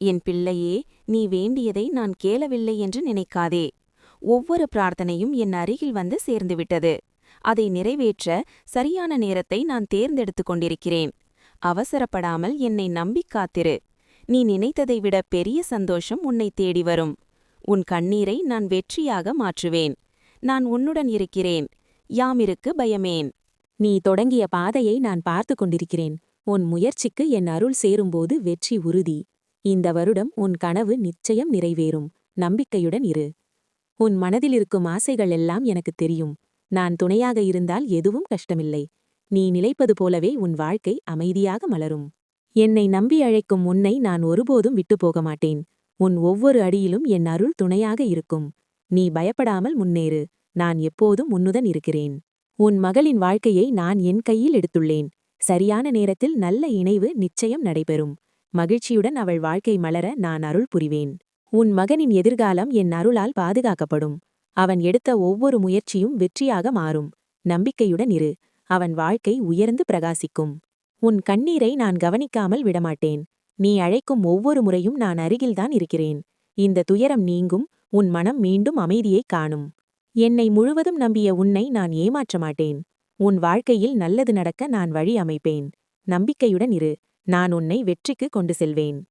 என் பிள்ளையே, நீ வேண்டியதை நான் கேளவில்லை என்று நினைக்காதே. ஒவ்வொரு பிரார்த்தனையும் என் அருகில் வந்து சேர்ந்துவிட்டது. அதை நிறைவேற்ற சரியான நேரத்தை நான் தேர்ந்தெடுத்துக் கொண்டிருக்கிறேன். அவசரப்படாமல் என்னை நம்பிக் காத்திரு. நீ நினைத்ததை விட பெரிய சந்தோஷம் உன்னை தேடி வரும். உன் கண்ணீரை நான் வெற்றியாக மாற்றுவேன். நான் உன்னுடன் இருக்கிறேன். யாமிருக்கு பயமேன். நீ தொடங்கிய பாதையை நான் பார்த்து கொண்டிருக்கிறேன். உன் முயற்சிக்கு என் அருள் சேரும்போது வெற்றி உறுதி. இந்த வருடம் உன் கனவு நிச்சயம் நிறைவேறும். நம்பிக்கையுடன் இரு. உன் மனதிலிருக்கும் ஆசைகள் எல்லாம் எனக்குத் தெரியும். நான் துணையாக இருந்தால் எதுவும் கஷ்டமில்லை. நீ நிலைப்பது போலவே உன் வாழ்க்கை அமைதியாக மலரும். என்னை நம்பி அழைக்கும் உன்னை நான் ஒருபோதும் விட்டுப்போக மாட்டேன். உன் ஒவ்வொரு அடியிலும் என் அருள் துணையாக இருக்கும். நீ பயப்படாமல் முன்னேறு. நான் எப்போதும் உன்னுடன் இருக்கிறேன். உன் மகளின் வாழ்க்கையை நான் என் கையில் எடுத்துள்ளேன். சரியான நேரத்தில் நல்ல இணைவு நிச்சயம் நடைபெறும். மகிழ்ச்சியுடன் அவள் வாழ்க்கை மலர நான் அருள் புரிவேன். உன் மகனின் எதிர்காலம் என் அருளால் பாதுகாக்கப்படும். அவன் எடுத்த ஒவ்வொரு முயற்சியும் வெற்றியாக மாறும். நம்பிக்கையுடன் இரு. அவன் வாழ்க்கை உயர்ந்து பிரகாசிக்கும். உன் கண்ணீரை நான் கவனிக்காமல் விடமாட்டேன். நீ அழைக்கும் ஒவ்வொரு முறையும் நான் அருகில்தான் இருக்கிறேன். இந்த துயரம் நீங்கும். உன் மனம் மீண்டும் அமைதியைக் காணும். என்னை முழுவதும் நம்பிய உன்னை நான் ஏமாற்ற மாட்டேன். உன் வாழ்க்கையில் நல்லது நடக்க நான் வழி அமைப்பேன். நம்பிக்கையுடன் இரு. நான் உன்னை வெற்றிக்கு கொண்டு செல்வேன்.